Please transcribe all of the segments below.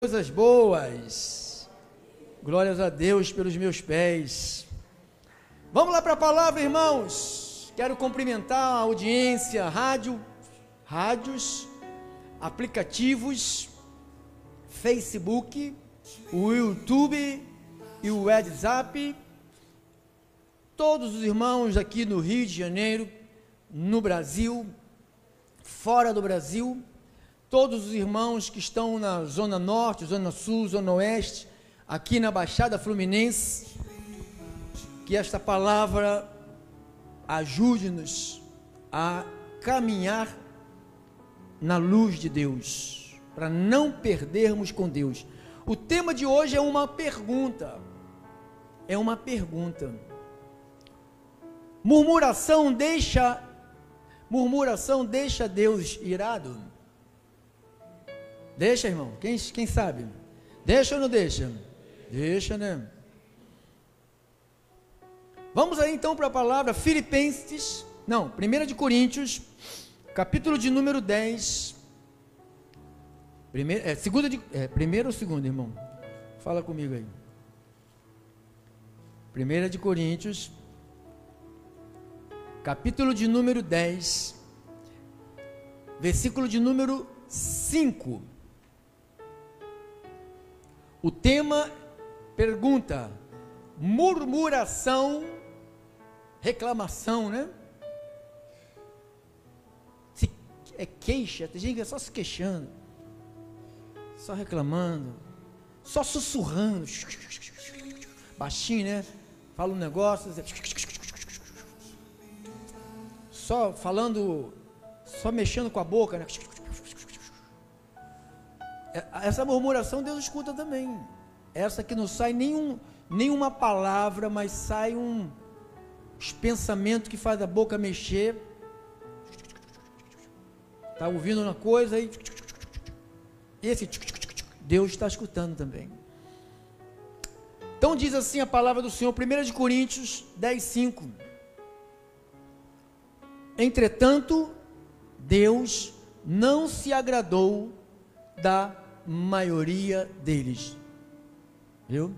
Coisas boas, glórias a Deus pelos meus pés. Vamos lá para a palavra, irmãos. Quero cumprimentar a audiência, rádios, aplicativos, Facebook, o YouTube e o WhatsApp, todos os irmãos aqui no Rio de Janeiro, no Brasil, fora do Brasil, todos os irmãos que estão na Zona Norte, Zona Sul, Zona Oeste, aqui na Baixada Fluminense, que esta palavra ajude-nos a caminhar na luz de Deus, para não perdermos com Deus. O tema de hoje é uma pergunta, Murmuração deixa Deus irado? Deixa, irmão, quem sabe? Deixa ou não deixa? Deixa, né? Vamos aí então para a palavra 1 de Coríntios, capítulo de número 10, primeiro ou segundo, irmão? Fala comigo aí. 1 de Coríntios, capítulo de número 10, versículo de número 5. O tema pergunta: murmuração, reclamação, né? Se é queixa, tem gente que é só se queixando, só reclamando, só sussurrando, baixinho, né? Fala um negócio, só falando, só mexendo com a boca, né? Essa murmuração Deus escuta também. Essa que não sai nenhuma palavra, mas sai os pensamentos que faz a boca mexer. Está ouvindo uma coisa e esse Deus está escutando também. Então diz assim a palavra do Senhor, 1 de Coríntios 10, 5. Entretanto, Deus não se agradou da maioria deles. Viu?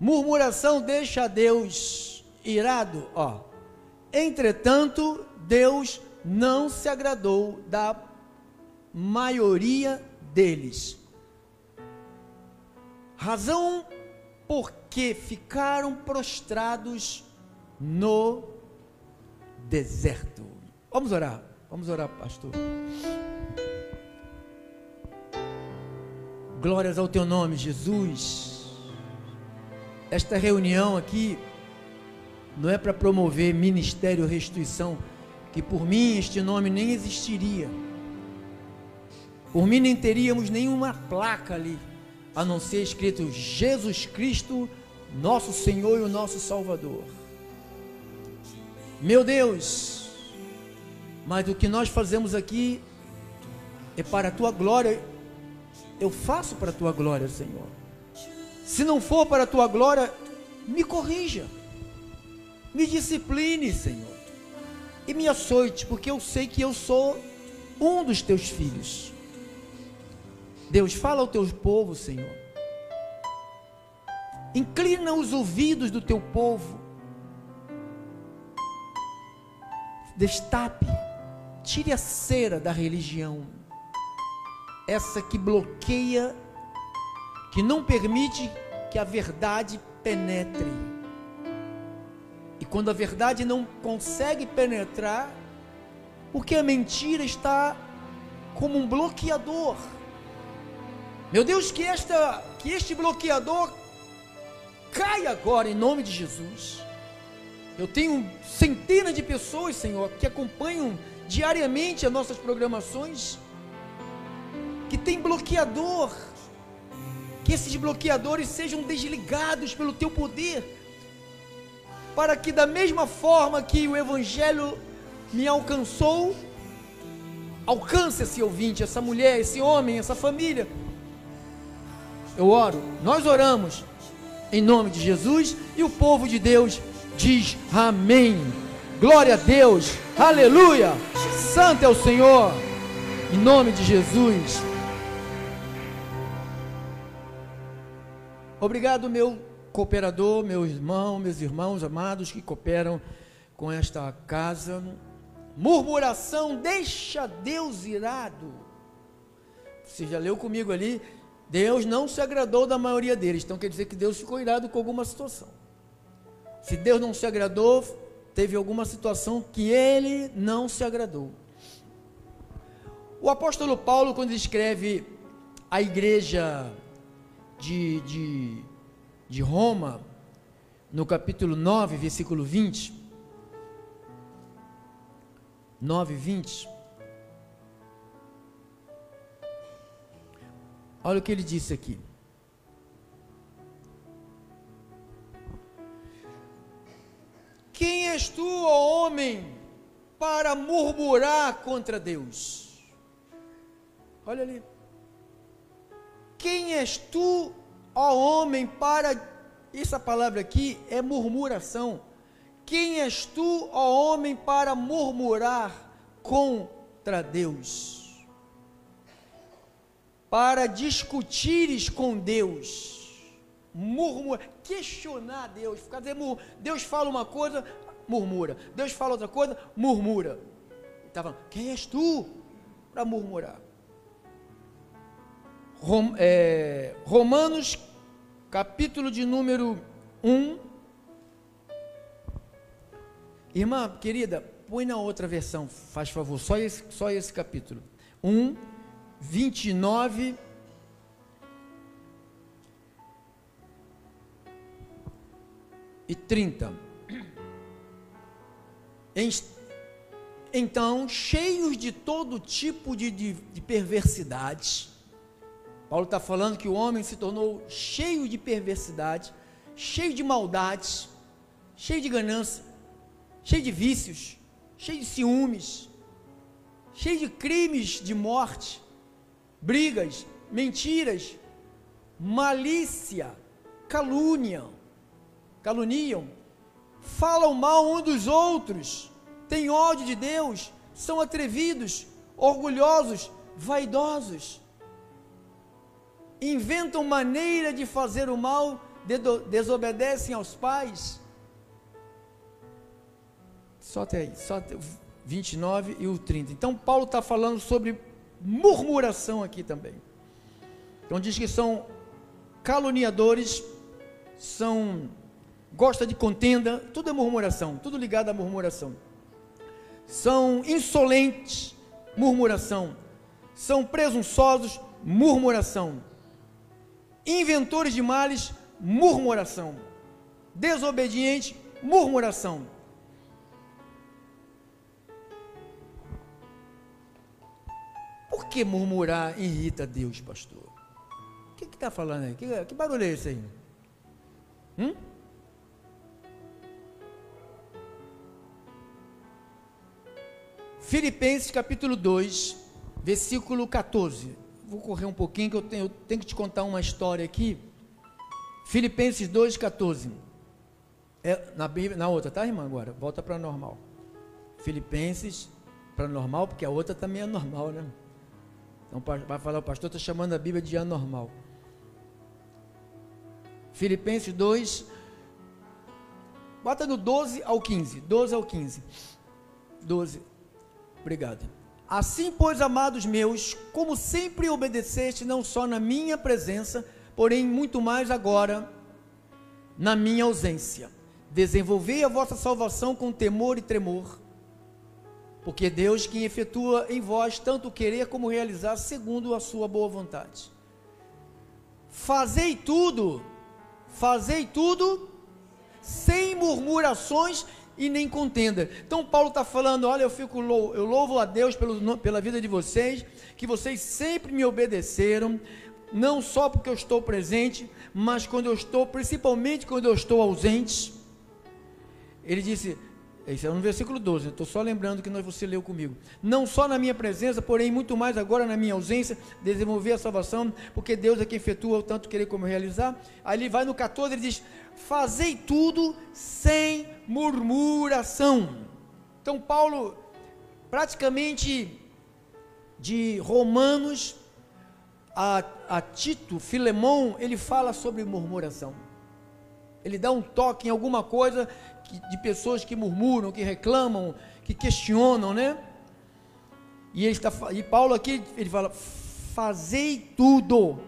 Murmuração deixa Deus irado, ó. Entretanto, Deus não se agradou da maioria deles. Razão porque ficaram prostrados no deserto. Vamos orar, pastor. Glórias ao teu nome, Jesus. Esta reunião aqui não é para promover Ministério Restituição, que por mim este nome nem existiria. Por mim nem teríamos nenhuma placa ali, a não ser escrito Jesus Cristo, nosso Senhor e o nosso Salvador. Meu Deus, mas o que nós fazemos aqui é para a tua glória. Eu faço para a tua glória, Senhor. Se não for para a tua glória, me corrija, me discipline, Senhor, e me açoite, porque eu sei que eu sou um dos teus filhos. Deus, fala ao teu povo, Senhor. Inclina os ouvidos do teu povo. Destape, tire a cera da religião, essa que bloqueia, que não permite que a verdade penetre. E quando a verdade não consegue penetrar, porque a mentira está como um bloqueador. Meu Deus, que este bloqueador caia agora em nome de Jesus. Eu tenho centenas de pessoas, Senhor, que acompanham diariamente as nossas programações, que tem bloqueador, que esses bloqueadores sejam desligados pelo teu poder, para que da mesma forma que o Evangelho me alcançou, alcance esse ouvinte, essa mulher, esse homem, essa família. Eu oro, nós oramos, em nome de Jesus, e o povo de Deus diz amém. Glória a Deus, aleluia, santo é o Senhor, em nome de Jesus. Obrigado, meu cooperador, meu irmão, meus irmãos amados que cooperam com esta casa. Murmuração deixa Deus irado. Você já leu comigo ali, Deus não se agradou da maioria deles, então quer dizer que Deus ficou irado com alguma situação. Se Deus não se agradou, teve alguma situação que ele não se agradou. O apóstolo Paulo, quando escreve a igreja de Roma, no capítulo 9, versículo 20, 9:20, olha o que ele disse aqui. Quem és tu, ó homem, para murmurar contra Deus? Olha ali. Quem és tu, ó homem, para... Essa palavra aqui é murmuração. Quem és tu, ó homem, para murmurar contra Deus? Para discutires com Deus, questionar Deus, ficar dizendo, Deus fala uma coisa, murmura, Deus fala outra coisa, murmura. Ele está falando, quem és tu para murmurar? Romanos, capítulo de número 1, irmã querida, põe na outra versão, faz favor, só esse capítulo, 1, 29 e 30. Então, cheios de todo tipo de perversidade, Paulo está falando que o homem se tornou cheio de perversidade, cheio de maldades, cheio de ganância, cheio de vícios, cheio de ciúmes, cheio de crimes de morte, brigas, mentiras, malícia, caluniam, falam mal uns dos outros, têm ódio de Deus, são atrevidos, orgulhosos, vaidosos, inventam maneira de fazer o mal, desobedecem aos pais. Só até aí, só até o 29 e o 30. Então Paulo está falando sobre murmuração aqui também. Então diz que são caluniadores, gosta de contenda, tudo é murmuração, tudo ligado à murmuração. São insolentes, murmuração. São presunçosos, murmuração. Inventores de males, murmuração. Desobediente, murmuração. Por que murmurar irrita Deus, pastor? O que está falando aí? Que barulho é esse aí? Filipenses capítulo 2, versículo 14. Vou correr um pouquinho que eu tenho que te contar uma história aqui. Filipenses 2, 14. Na outra, tá, irmã? Agora, volta para a normal. Filipenses para normal, porque a outra também é normal, né? Então vai falar, o pastor está chamando a Bíblia de anormal. Filipenses 2, bota no 12 ao 15. 12 ao 15. 12. Obrigado. Assim, pois, amados meus, como sempre obedeceste, não só na minha presença, porém muito mais agora, na minha ausência, desenvolvei a vossa salvação com temor e tremor, porque Deus quem efetua em vós tanto querer como realizar segundo a sua boa vontade. Fazei tudo sem murmurações e nem contenda. Então Paulo está falando, olha, eu louvo a Deus pela vida de vocês, que vocês sempre me obedeceram, não só porque eu estou presente, mas principalmente quando eu estou ausente. Ele disse, isso é no versículo 12, eu estou só lembrando que você leu comigo, não só na minha presença, porém muito mais agora na minha ausência, desenvolver a salvação, porque Deus é quem efetua o tanto querer como realizar. Aí ele vai no 14, ele diz, fazei tudo sem murmuração. Então Paulo, praticamente de Romanos a Tito, Filemão, ele fala sobre murmuração. Ele dá um toque em alguma coisa de pessoas que murmuram, que reclamam, que questionam, né? E Paulo aqui, ele fala, fazei tudo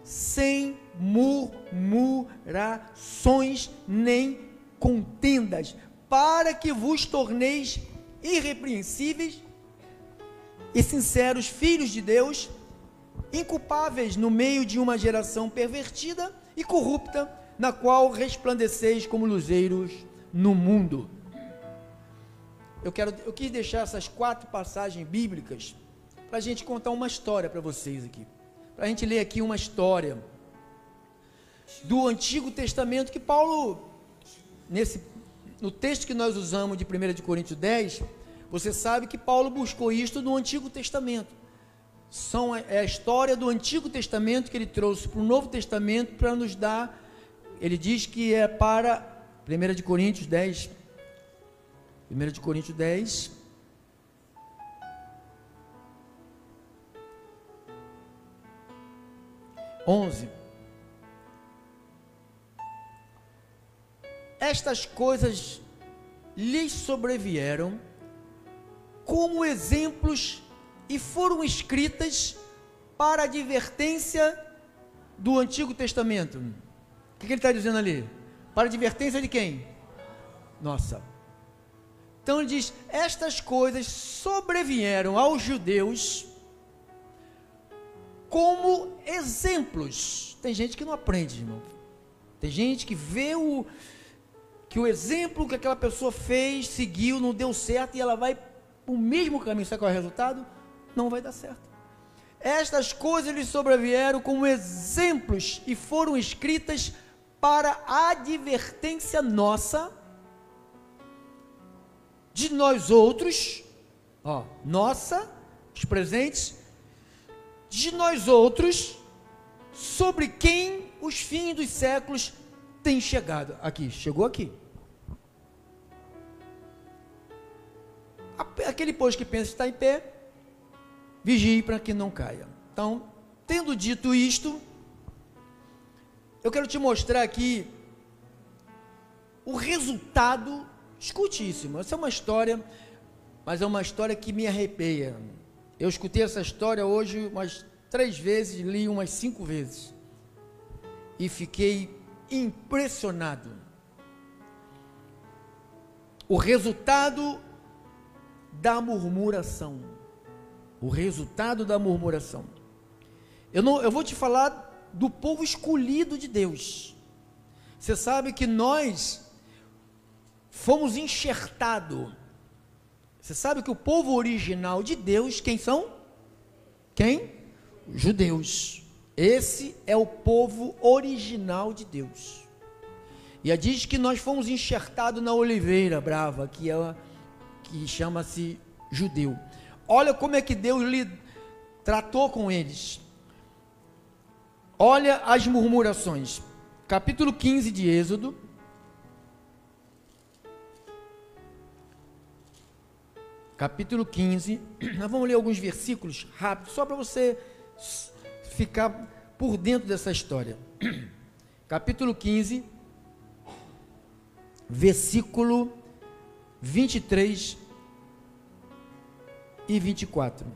sem murmurações nem contendas, para que vos torneis irrepreensíveis e sinceros, filhos de Deus, inculpáveis no meio de uma geração pervertida e corrupta, na qual resplandeceis como luzeiros no mundo. Eu quis deixar essas 4 passagens bíblicas para a gente contar uma história para vocês aqui, para a gente ler aqui uma história do Antigo Testamento, que Paulo, no texto que nós usamos de 1 de Coríntios 10, você sabe que Paulo buscou isto no Antigo Testamento. É a história do Antigo Testamento que ele trouxe para o Novo Testamento para nos dar. Ele diz que é para 1 de Coríntios 10, 1 de Coríntios 10, (11). Estas coisas lhes sobrevieram como exemplos e foram escritas para advertência do Antigo Testamento. O que ele está dizendo ali? Para advertência de quem? Nossa. Então ele diz, estas coisas sobrevieram aos judeus como exemplos. Tem gente que não aprende, irmão. Tem gente que vê que o exemplo que aquela pessoa fez, seguiu, não deu certo, e ela vai o mesmo caminho. Sabe qual é o resultado? Não vai dar certo. Estas coisas lhe sobrevieram como exemplos e foram escritas para advertência nossa, de nós outros, nossa, os presentes, de nós outros, sobre quem os fins dos séculos têm chegado. Aqui, chegou aqui. Aquele pois que pensa estar em pé, vigie para que não caia. Então, tendo dito isto, eu quero te mostrar aqui o resultado. Escute isso, irmão. Essa é uma história, mas é uma história que me arrepia. Eu escutei essa história hoje umas 3 vezes, li umas 5 vezes, e fiquei impressionado. O resultado da murmuração. O resultado da murmuração. Eu vou te falar do povo escolhido de Deus. Você sabe que nós fomos enxertados. Você sabe que o povo original de Deus, quem são? Quem? Judeus. Esse é o povo original de Deus. E diz que nós fomos enxertados na oliveira brava, que chama-se judeu. Olha como é que Deus tratou com eles. Olha as murmurações. Capítulo 15 de Êxodo. Capítulo 15. Nós vamos ler alguns versículos rápidos, só para você ficar por dentro dessa história. Capítulo 15, versículo 23 e 24.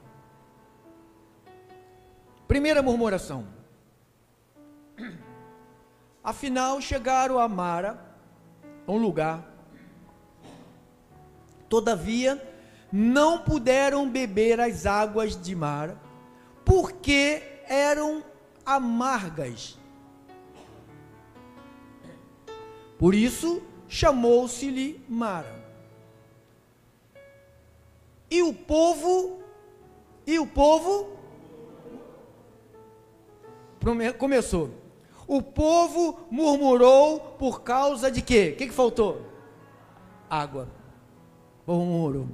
Primeira murmuração. Afinal chegaram a Mara, um lugar. Todavia não puderam beber as águas de Mara, porque eram amargas. Por isso chamou-se-lhe Mara. E o povo começou. O povo murmurou por causa de quê? O que faltou? Água. Murmurou.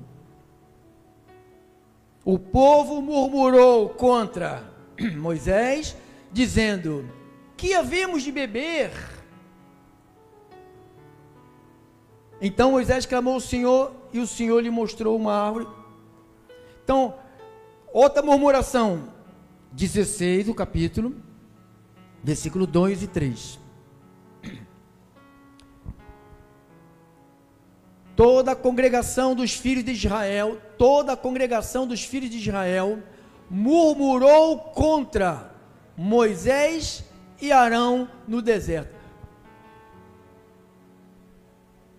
O povo murmurou contra Moisés, dizendo: que havemos de beber? Então Moisés clamou ao Senhor, e o Senhor lhe mostrou uma árvore. Então, Outra murmuração, 16 do capítulo, versículo 2 e 3. Toda a congregação dos filhos de Israel, murmurou contra Moisés e Arão no deserto.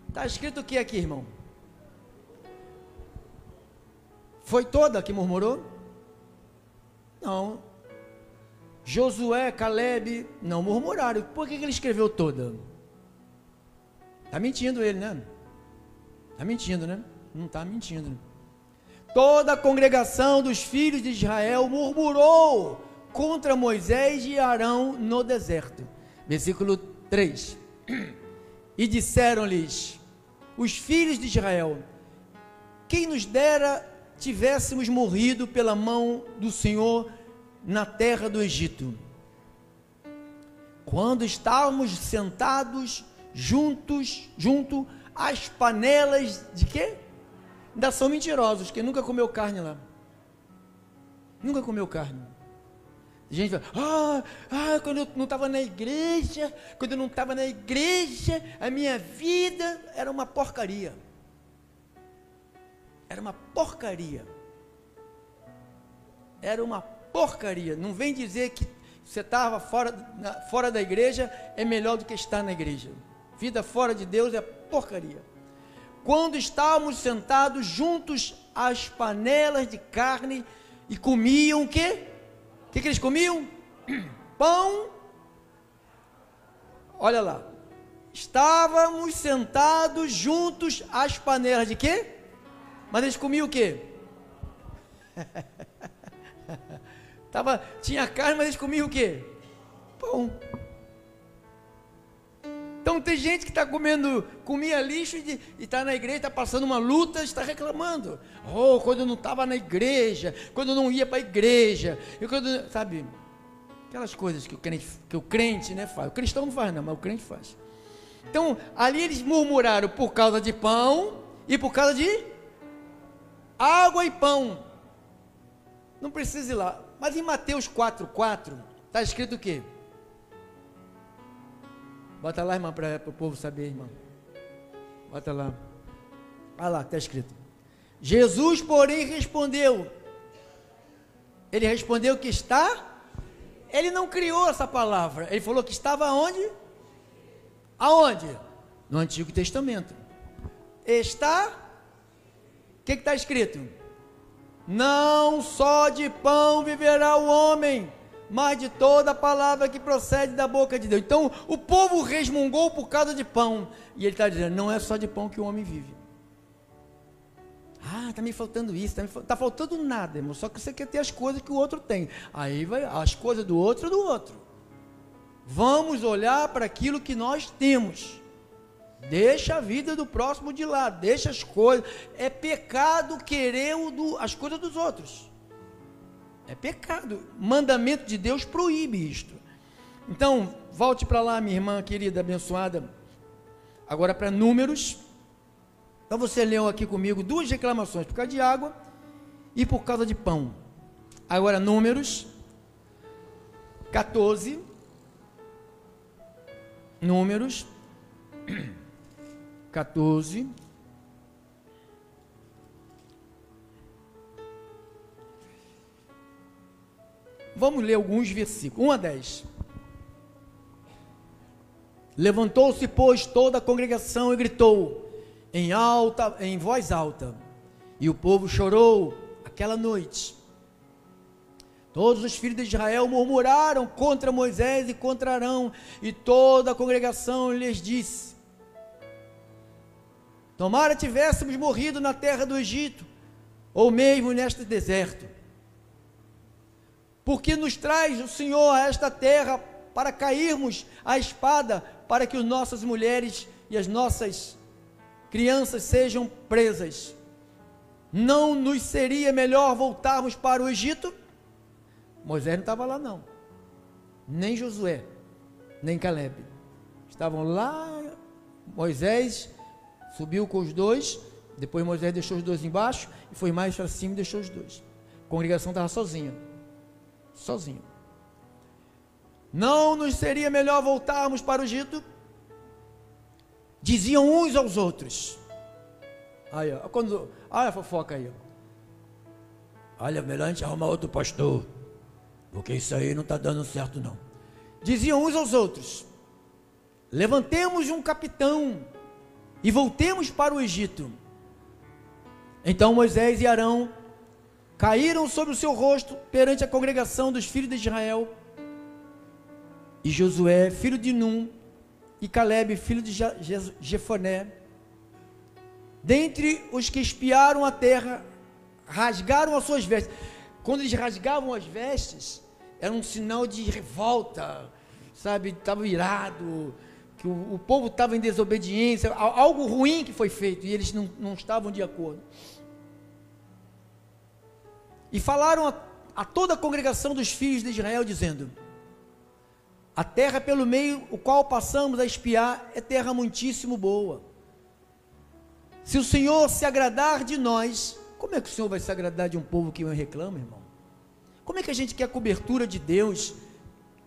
Está escrito o que aqui, irmão? Foi toda que murmurou? Não. Josué, Caleb, não murmuraram. Por que ele escreveu toda? Está mentindo ele, né? Está mentindo, né? Não está mentindo, né? Toda a congregação dos filhos de Israel murmurou contra Moisés e Arão no deserto. Versículo 3. E disseram-lhes os filhos de Israel: quem nos dera tivéssemos morrido pela mão do Senhor na terra do Egito, quando estávamos sentados junto às panelas de quê? Ainda são mentirosos, que nunca comeu carne lá. Nunca comeu carne. A gente fala, quando eu não estava na igreja, a minha vida era uma porcaria. Era uma porcaria. Não vem dizer que você estava fora da igreja é melhor do que estar na igreja. Vida fora de Deus é porcaria. Quando estávamos sentados juntos às panelas de carne e comiam o quê? O que eles comiam? Pão. Olha lá. Estávamos sentados juntos às panelas de quê? Mas eles comiam o quê? Tinha carne, mas eles comiam o quê? Pão. Então tem gente que está comia lixo e está na igreja, está passando uma luta, está reclamando. Quando eu não estava na igreja, quando eu não ia para a igreja, sabe? Aquelas coisas que o crente, né, faz. O cristão não faz não, mas o crente faz. Então, ali eles murmuraram por causa de pão e por causa de água e pão. Não precisa ir lá. Mas em Mateus 4,4, está escrito o quê? Bota lá, irmã, para o povo saber, irmão. Bota lá. Olha lá, está escrito. Jesus, porém, respondeu. Ele respondeu que está. Ele não criou essa palavra. Ele falou que estava onde? Aonde? No Antigo Testamento. Está. O que está escrito? Não só de pão viverá o homem, mas de toda a palavra que procede da boca de Deus. Então, o povo resmungou por causa de pão. E ele está dizendo, não é só de pão que o homem vive. Está me faltando isso, está faltando nada, irmão. Só que você quer ter as coisas que o outro tem. Aí vai, as coisas do outro. Vamos olhar para aquilo que nós temos. Deixa a vida do próximo de lado, deixa as coisas. É pecado querer as coisas dos outros. É pecado. Mandamento de Deus proíbe isto. Então, volte para lá, minha irmã querida, abençoada. Agora para Números. Então você leu aqui comigo 2 reclamações, por causa de água e por causa de pão. Agora Números 14. Números 14. Vamos ler alguns versículos, 1 a 10. Levantou-se, pois, toda a congregação e gritou em voz alta, e o povo chorou aquela noite. Todos os filhos de Israel murmuraram contra Moisés e contra Arão, e toda a congregação lhes disse: tomara tivéssemos morrido na terra do Egito, ou mesmo neste deserto. Porque nos traz o Senhor a esta terra para cairmos à espada, para que as nossas mulheres e as nossas crianças sejam presas? Não nos seria melhor voltarmos para o Egito? Moisés não estava lá não, nem Josué, nem Caleb, estavam lá. Moisés subiu com os 2, depois Moisés deixou os 2 embaixo, e foi mais para cima e deixou os 2. congregação estava sozinha. Não nos seria melhor voltarmos para o Egito? Diziam uns aos outros. Aí, ó, olha a fofoca aí, ó. Olha, melhor a gente arrumar outro pastor, porque isso aí não está dando certo não. Diziam uns aos outros: levantemos um capitão e voltemos para o Egito. Então Moisés e Arão caíram sobre o seu rosto perante a congregação dos filhos de Israel, e Josué, filho de Num, e Calebe, filho de Jefoné, dentre os que espiaram a terra, rasgaram as suas vestes. Quando eles rasgavam as vestes, era um sinal de revolta, sabe, estava irado, que o povo estava em desobediência, algo ruim que foi feito, e eles não estavam de acordo. E falaram a toda a congregação dos filhos de Israel, dizendo: a terra pelo meio o qual passamos a espiar é terra muitíssimo boa. Se o Senhor se agradar de nós, como é que o Senhor vai se agradar de um povo que reclama, irmão? Como é que a gente quer a cobertura de Deus,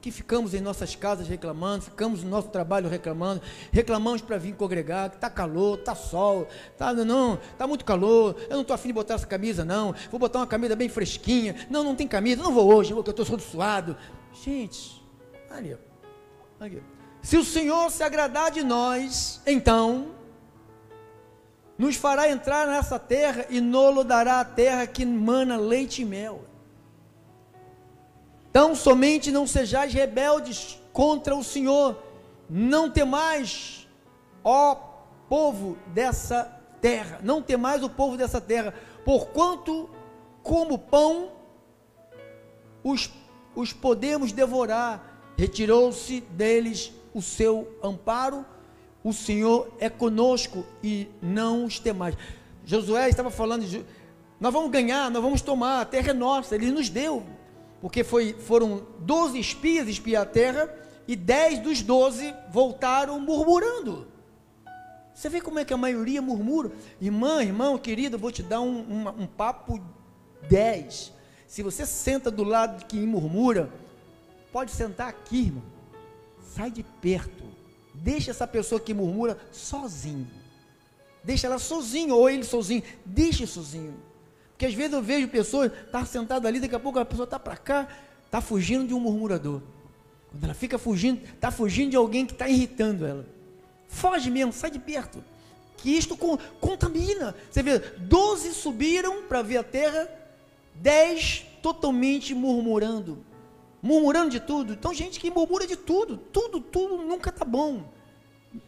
que ficamos em nossas casas reclamando, ficamos no nosso trabalho reclamando, reclamamos para vir congregar, que está calor, está sol, está muito calor, eu não estou afim de botar essa camisa não, vou botar uma camisa bem fresquinha, não tem camisa, não vou hoje, porque eu estou todo suado. Gente, ali, se o Senhor se agradar de nós, então nos fará entrar nessa terra e nos dará a terra que mana leite e mel. Então somente não sejais rebeldes contra o Senhor, não temais, ó povo dessa terra, não temais o povo dessa terra, porquanto como pão os podemos devorar. Retirou-se deles o seu amparo, o Senhor é conosco e não os temais. Josué estava falando, nós vamos ganhar, nós vamos tomar, a terra é nossa, ele nos deu, porque foram 12 espias espiar a terra, e 10 dos 12 voltaram murmurando. Você vê como é que a maioria murmura? Irmão querido, eu vou te dar um papo 10, se você senta do lado de quem murmura, pode sentar aqui, irmão, sai de perto, deixa essa pessoa que murmura sozinho, deixa ela sozinho, ou ele sozinho, deixa sozinho, porque às vezes eu vejo pessoas, está sentada ali, daqui a pouco a pessoa está para cá, está fugindo de um murmurador, quando ela fica fugindo, está fugindo de alguém que está irritando ela, foge mesmo, sai de perto, que isto contamina. Você vê, 12 subiram para ver a terra, 10 totalmente murmurando de tudo. Então gente que murmura de tudo nunca está bom,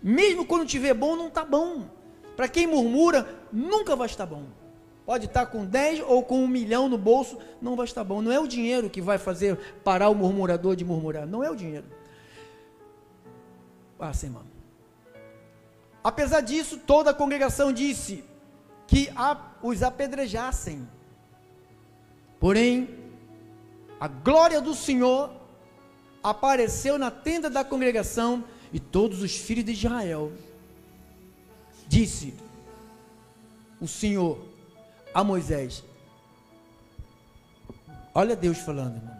mesmo quando tiver bom, não está bom. Para quem murmura, nunca vai estar bom, pode estar com 10 ou com 1 milhão no bolso, não vai estar bom. Não é o dinheiro que vai fazer parar o murmurador de murmurar, não é o dinheiro. Sim, mano. Apesar disso, toda a congregação disse que os apedrejassem, porém a glória do Senhor apareceu na tenda da congregação, e todos os filhos de Israel, disse o Senhor a Moisés, olha Deus falando, irmão,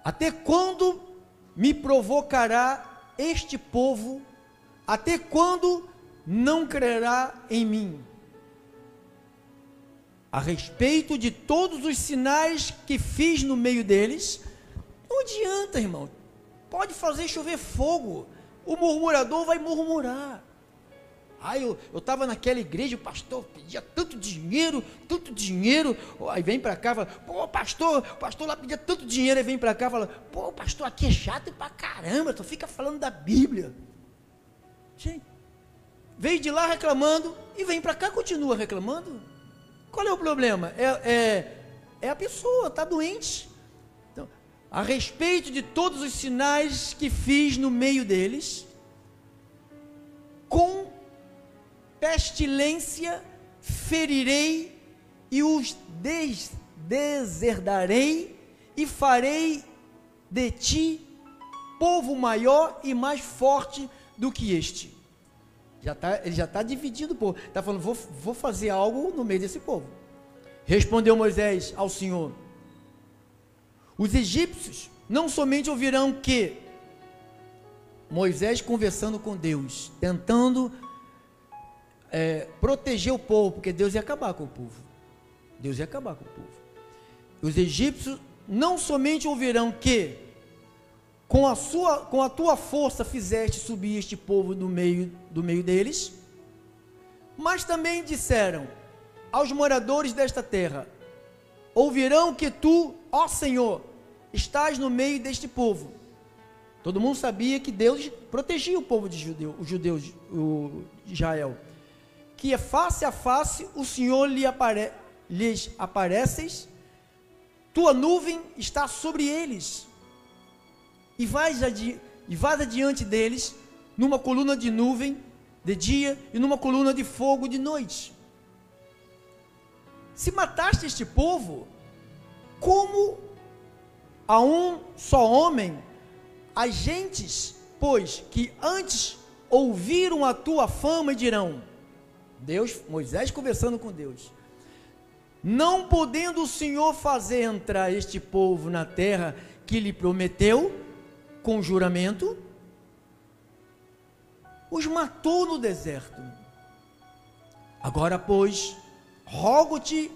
até quando me provocará este povo, até quando não crerá em mim? A respeito de todos os sinais que fiz no meio deles, não adianta, irmão, pode fazer chover fogo, o murmurador vai murmurar. Eu estava naquela igreja, o pastor pedia tanto dinheiro, aí vem para cá e fala, o pastor lá pedia tanto dinheiro, aí vem para cá e fala, o pastor aqui é chato pra caramba, tu fica falando da Bíblia. Gente, veio de lá reclamando, e vem para cá e continua reclamando. Qual é o problema? É a pessoa, está doente. Então, a respeito de todos os sinais que fiz no meio deles, com pestilência ferirei e os deserdarei, e farei de ti povo maior e mais forte do que este. Ele já está dividindo o povo, está falando, vou fazer algo no meio desse povo, Respondeu Moisés ao Senhor: os egípcios não somente ouvirão que Moisés conversando com Deus, tentando proteger o povo, porque Deus ia acabar com o povo. Deus ia acabar com o povo. Os egípcios não somente ouvirão que com a tua força fizeste subir este povo do meio deles, mas também disseram aos moradores desta terra: ouvirão que tu, ó Senhor, estás no meio deste povo. Todo mundo sabia que Deus protegia o povo de os judeus de Israel, que face a face o Senhor lhes apareces, tua nuvem está sobre eles, e vais adiante deles numa coluna de nuvem de dia e numa coluna de fogo de noite. Se mataste este povo, como a um só homem, as gentes, pois, que antes ouviram a tua fama, dirão, Moisés conversando com Deus, não podendo o Senhor fazer entrar este povo na terra que lhe prometeu com juramento, os matou no deserto. Agora, pois, rogo-te,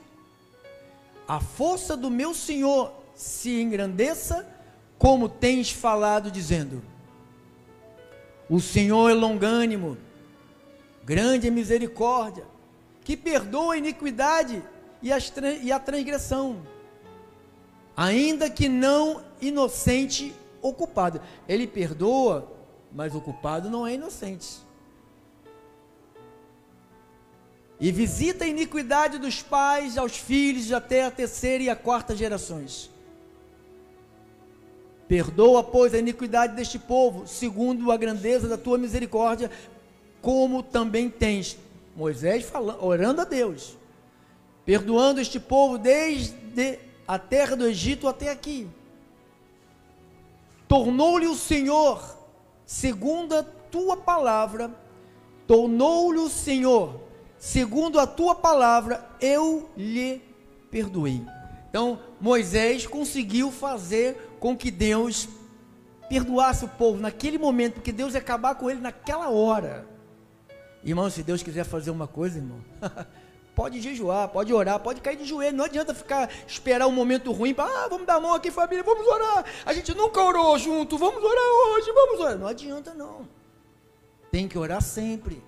a força do meu Senhor se engrandeça, como tens falado, dizendo: o Senhor é longânimo, grande em misericórdia, que perdoa a iniquidade e a transgressão, ainda que não inocente ou culpado. Ele perdoa, mas o culpado não é inocente. E visita a iniquidade dos pais aos filhos até a terceira e a quarta gerações. Perdoa, pois, a iniquidade deste povo, segundo a grandeza da tua misericórdia, como também tens. Moisés orando a Deus, perdoando este povo desde a terra do Egito até aqui. Tornou-lhe o Senhor, segundo a tua palavra, segundo a tua palavra, eu lhe perdoei. Então, Moisés conseguiu fazer com que Deus perdoasse o povo naquele momento, porque Deus ia acabar com ele naquela hora. Irmão, se Deus quiser fazer uma coisa, irmão, pode jejuar, pode orar, pode cair de joelho, não adianta esperar um momento ruim, vamos dar a mão aqui, família, vamos orar, a gente nunca orou junto, vamos orar hoje, vamos orar, não adianta não, tem que orar sempre,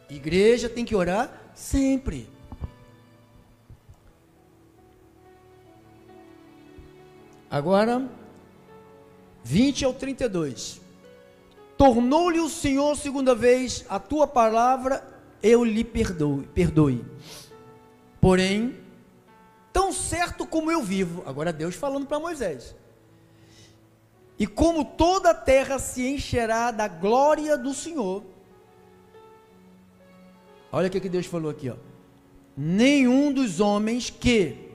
igreja tem que orar sempre. Agora, 20 ao 32, tornou-lhe o Senhor segunda vez, a tua palavra eu lhe perdoe, porém, tão certo como eu vivo, agora Deus falando para Moisés, e como toda a terra se encherá da glória do Senhor, olha o que Deus falou aqui, nenhum dos homens que,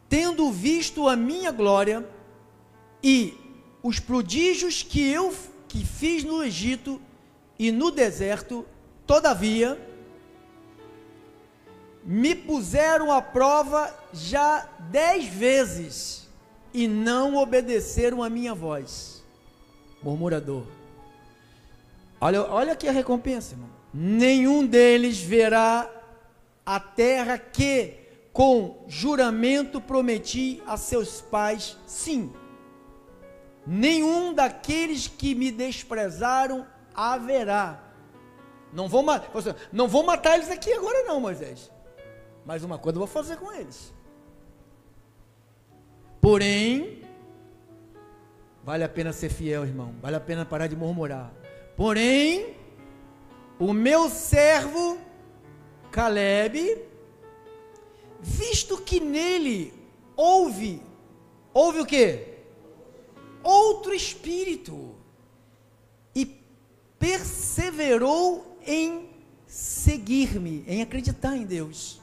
tendo visto a minha glória e os prodígios que fiz no Egito e no deserto, todavia, me puseram à prova já 10 vezes, e não obedeceram a minha voz. Murmurador. Olha aqui a recompensa, irmão. Nenhum deles verá a terra que, com juramento, prometi a seus pais, sim. Nenhum daqueles que me desprezaram haverá. Não vou matar eles aqui agora não, Moisés, mas uma coisa eu vou fazer com eles. Porém, vale a pena ser fiel, irmão, vale a pena parar de murmurar. Porém, o meu servo Calebe, visto que nele houve o quê? Outro espírito, e perseverou em seguir-me, em acreditar em Deus,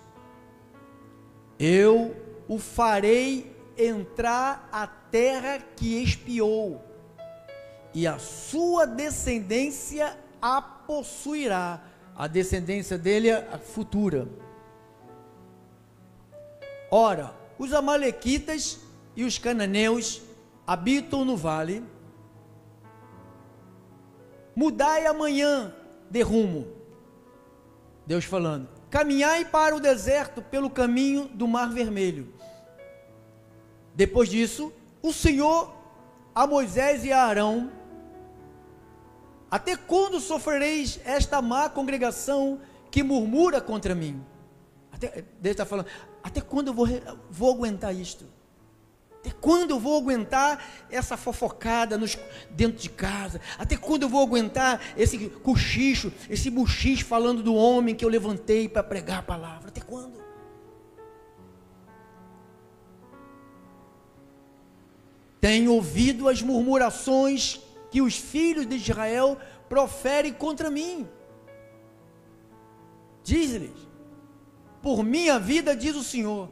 eu o farei entrar à terra que espiou, e a sua descendência a possuirá. A descendência dele é a futura. Ora, os amalequitas e os cananeus habitam no vale. Mudai amanhã de rumo. Deus falando. Caminhai para o deserto pelo caminho do Mar Vermelho. Depois disso, o Senhor a Moisés e a Arão: até quando sofrereis esta má congregação que murmura contra mim? Deus está falando, até quando eu vou aguentar isto? Até quando eu vou aguentar essa fofocada dentro de casa? Até quando eu vou aguentar esse cochicho, esse buchicho falando do homem que eu levantei para pregar a palavra? Até quando? Tenho ouvido as murmurações que os filhos de Israel proferem contra mim. Diz-lhes: por minha vida, diz o Senhor,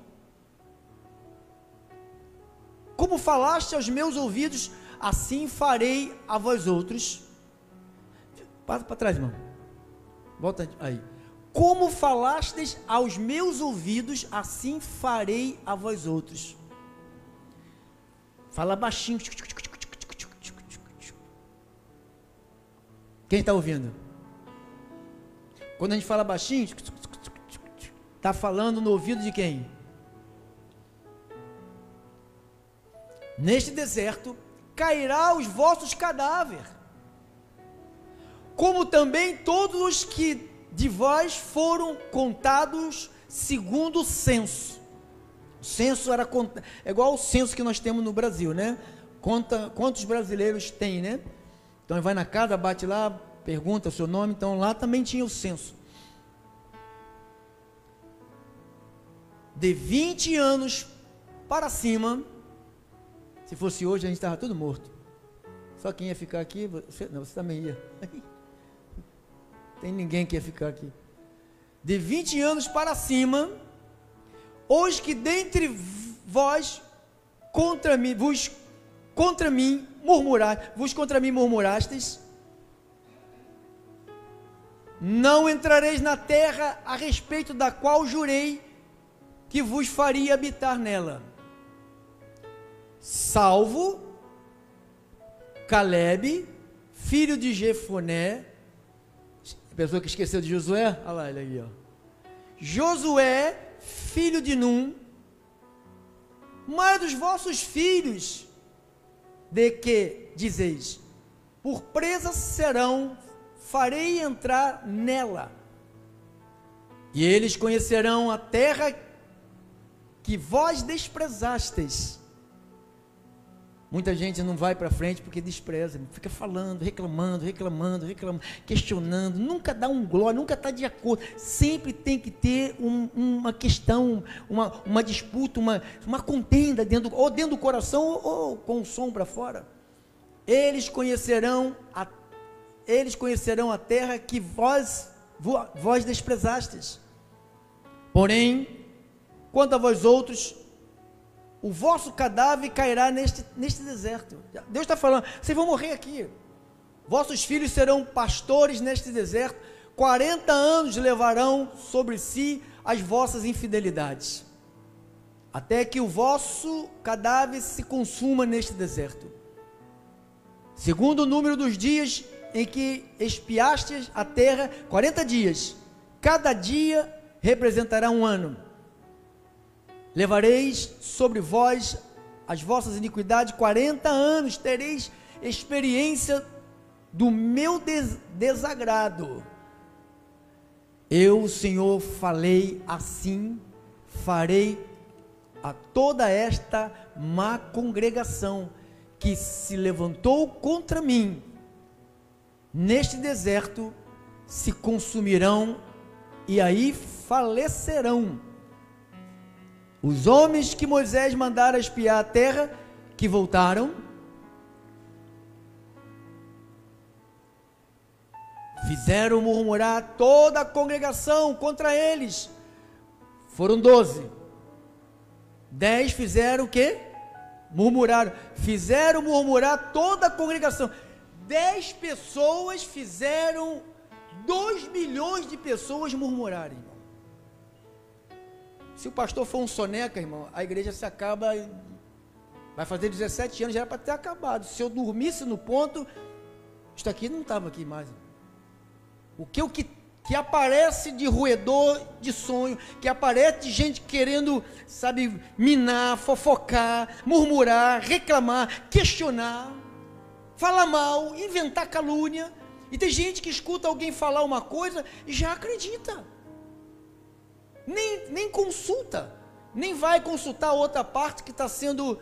como falaste aos meus ouvidos, assim farei a vós outros. Passa para trás, irmão. Volta aí. Como falastes aos meus ouvidos, assim farei a vós outros. Fala baixinho. Quem está ouvindo? Quando a gente fala baixinho, está falando no ouvido de quem? Neste deserto cairá os vossos cadáveres, como também todos os que de vós foram contados segundo o censo. O censo era igual o censo que nós temos no Brasil, né? Conta quantos brasileiros tem, né? Então vai na casa, bate lá, pergunta o seu nome. Então lá também tinha o censo. De 20 anos para cima, se fosse hoje a gente estava tudo morto. Só quem ia ficar aqui, você também ia. Tem ninguém que ia ficar aqui. De 20 anos para cima, os que dentre vós contra mim murmurastes, não entrareis na terra a respeito da qual jurei que vos faria habitar nela, salvo Caleb, filho de Jefoné. A pessoa que esqueceu de Josué, olha lá ele aí, ó. Josué, filho de Num, mas dos vossos filhos, de que dizeis, por presa serão, farei entrar nela, e eles conhecerão a terra que vós desprezastes. Muita gente não vai para frente porque despreza, fica falando, reclamando, questionando, nunca dá um glória, nunca está de acordo, sempre tem que ter uma questão, uma disputa, uma contenda dentro do coração ou com o som para fora. Eles conhecerão a terra que vós desprezastes. Porém, quanto a vós outros, o vosso cadáver cairá neste deserto. Deus está falando, vocês vão morrer aqui. Vossos filhos serão pastores neste deserto. 40 anos levarão sobre si as vossas infidelidades, até que o vosso cadáver se consuma neste deserto. Segundo o número dos dias em que espiastes a terra, 40 dias. Cada dia representará um ano. Levareis sobre vós as vossas iniquidades, 40 anos tereis experiência do meu desagrado. Eu, o Senhor, falei assim, farei a toda esta má congregação que se levantou contra mim. Neste deserto se consumirão e aí falecerão. Os homens que Moisés mandara espiar a terra, que voltaram, fizeram murmurar toda a congregação contra eles. Foram 12. 10 fizeram o quê? Murmuraram. Fizeram murmurar toda a congregação. 10 pessoas fizeram 2 milhões de pessoas murmurarem. Se o pastor for um soneca, irmão, a igreja se acaba, vai fazer 17 anos, já era para ter acabado. Se eu dormisse no ponto, isso aqui não estava aqui mais. O que aparece de roedor de sonho, que aparece de gente querendo, sabe, minar, fofocar, murmurar, reclamar, questionar, falar mal, inventar calúnia. E tem gente que escuta alguém falar uma coisa e já acredita. Nem consulta, nem vai consultar a outra parte que está sendo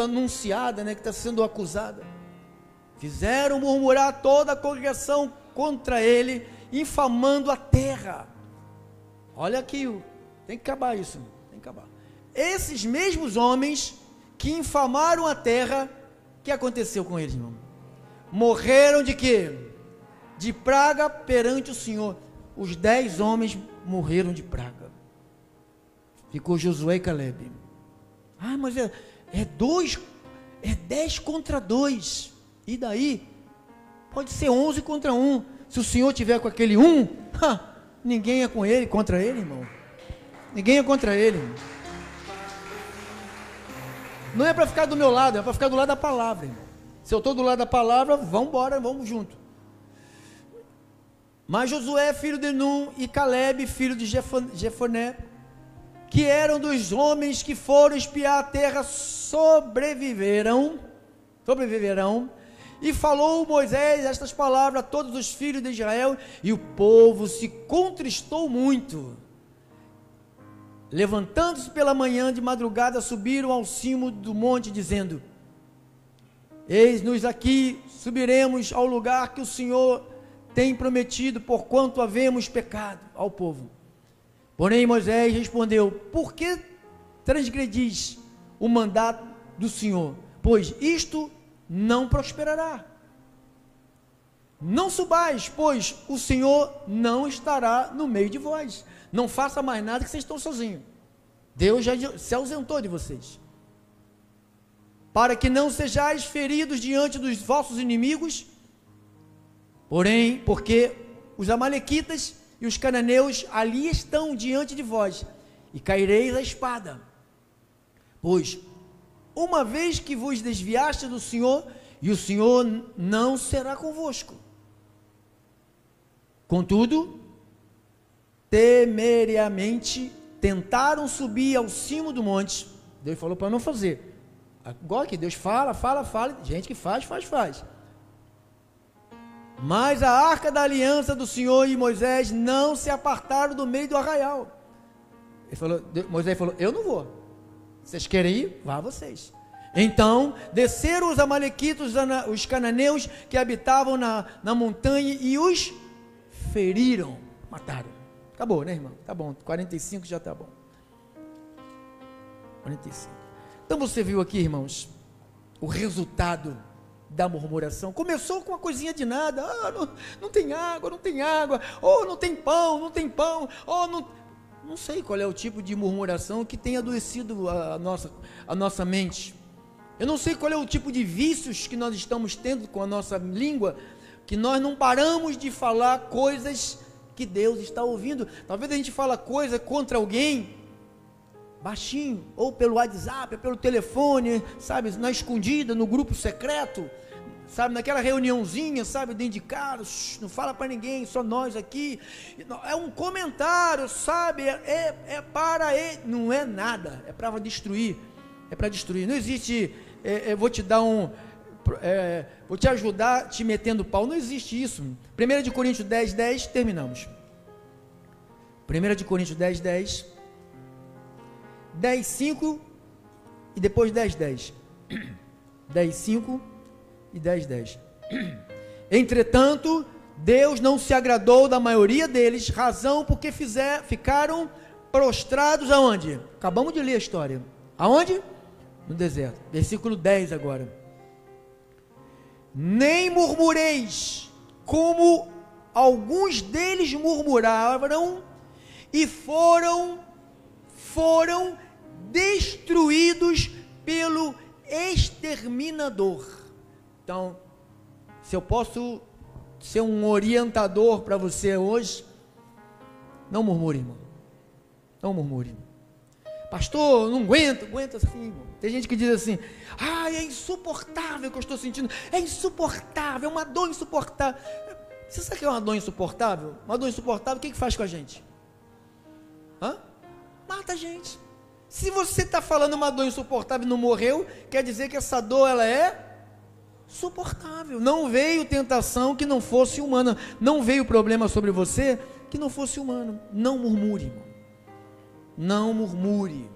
anunciada, né, que está sendo acusada. Fizeram murmurar toda a congregação contra ele, infamando a terra. Olha aqui, tem que acabar isso, tem que acabar. Esses mesmos homens que infamaram a terra, o que aconteceu com eles, irmão? Morreram de quê? De praga perante o Senhor. Os 10 homens morreram de praga. Ficou Josué e Calebe. Ah, mas é 10 contra 2. E daí? Pode ser 11 contra 1. Se o Senhor tiver com aquele 1, ninguém é com ele, contra ele, irmão. Ninguém é contra ele, irmão. Não é para ficar do meu lado, é para ficar do lado da palavra, irmão. Se eu estou do lado da palavra, vamos embora, vamos junto. Mas Josué, filho de Num, e Calebe, filho de Jefoné, que eram dos homens que foram espiar a terra, sobreviverão, e falou Moisés estas palavras a todos os filhos de Israel, e o povo se contristou muito. Levantando-se pela manhã de madrugada, subiram ao cimo do monte, dizendo: eis-nos aqui, subiremos ao lugar que o Senhor tem prometido, porquanto havemos pecado ao povo. Porém Moisés respondeu: por que transgredis o mandato do Senhor? Pois isto não prosperará. Não subais, pois o Senhor não estará no meio de vós. Não faça mais nada, que vocês estão sozinhos. Deus já se ausentou de vocês. Para que não sejais feridos diante dos vossos inimigos. Porém, porque os amalequitas e os cananeus ali estão diante de vós, e caireis a espada. Pois, uma vez que vos desviaste do Senhor, e o Senhor não será convosco. Contudo, temerariamente tentaram subir ao cimo do monte. Deus falou para não fazer. Agora que Deus fala, gente que faz. Mas a arca da aliança do Senhor e Moisés não se apartaram do meio do arraial. Moisés falou: eu não vou. Vocês querem ir? Vá vocês. Então desceram os amalequitas, os cananeus que habitavam na montanha, e os feriram, mataram. Acabou, né, irmão? Tá bom, 45 já tá bom. 45. Então você viu aqui, irmãos, o resultado da murmuração. Começou com uma coisinha de nada. Não tem água, não tem pão, não sei qual é o tipo de murmuração que tem adoecido a nossa mente. Eu não sei qual é o tipo de vícios que nós estamos tendo com a nossa língua, que nós não paramos de falar coisas que Deus está ouvindo. Talvez a gente fala coisa contra alguém baixinho, ou pelo WhatsApp, pelo telefone, sabe, na escondida, no grupo secreto, sabe, naquela reuniãozinha, sabe, dentro de casa, não fala para ninguém, só nós aqui. É um comentário, sabe, não é nada, é para destruir, não existe, vou te dar vou te ajudar te metendo pau, não existe isso. 1 Coríntios 10:10, terminamos. 1 Coríntios 10:10, 10:5 e depois 10:10. 10:5 e 10:10. Entretanto, Deus não se agradou da maioria deles, razão porque ficaram prostrados aonde? Acabamos de ler a história. Aonde? No deserto. Versículo 10 agora. Nem murmureis, como alguns deles murmuraram, e foram destruídos pelo exterminador. Então, se eu posso ser um orientador para você hoje, não murmure, irmão. Não murmure. Pastor, não aguento assim, irmão. Tem gente que diz assim, é insuportável o que eu estou sentindo, é insuportável, é uma dor insuportável. Você sabe o que é uma dor insuportável? Uma dor insuportável, o que faz com a gente? Mata a gente. Se você está falando uma dor insuportável e não morreu, quer dizer que essa dor, ela é suportável. Não veio tentação que não fosse humana, não veio problema sobre você que não fosse humano. Não murmure, irmão. Não murmure.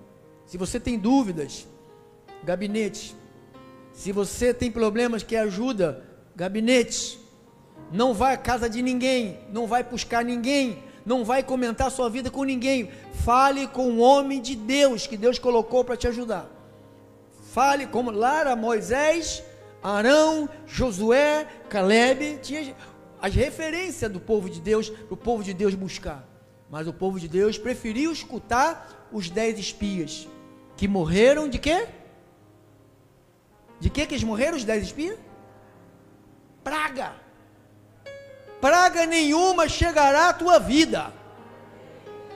Se você tem dúvidas, gabinete. Se você tem problemas que ajuda, gabinete. Não vai à casa de ninguém, não vai buscar ninguém, não vai comentar sua vida com ninguém. Fale com o homem de Deus que Deus colocou para te ajudar. Fale como Lara, Moisés, Arão, Josué, Caleb, tinha as referências do povo de Deus, para o povo de Deus buscar. Mas o povo de Deus preferiu escutar os 10 espias, que morreram de quê? De que eles morreram, os 10 espias? Praga. Praga nenhuma chegará à tua vida,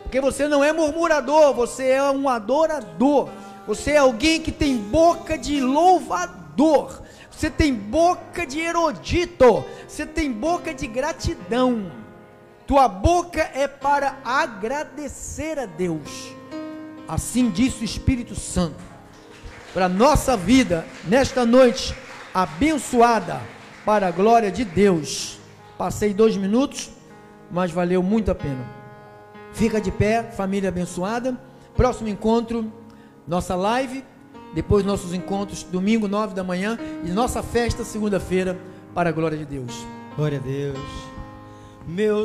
porque você não é murmurador, você é um adorador, você é alguém que tem boca de louvador, você tem boca de erudito, você tem boca de gratidão, tua boca é para agradecer a Deus. Assim disse o Espírito Santo, para a nossa vida, nesta noite, abençoada, para a glória de Deus. Passei 2 minutos, mas valeu muito a pena. Fica de pé, família abençoada. Próximo encontro, nossa live, depois nossos encontros, domingo 9 da manhã, e nossa festa segunda-feira, para a glória de Deus. Glória a Deus. Meu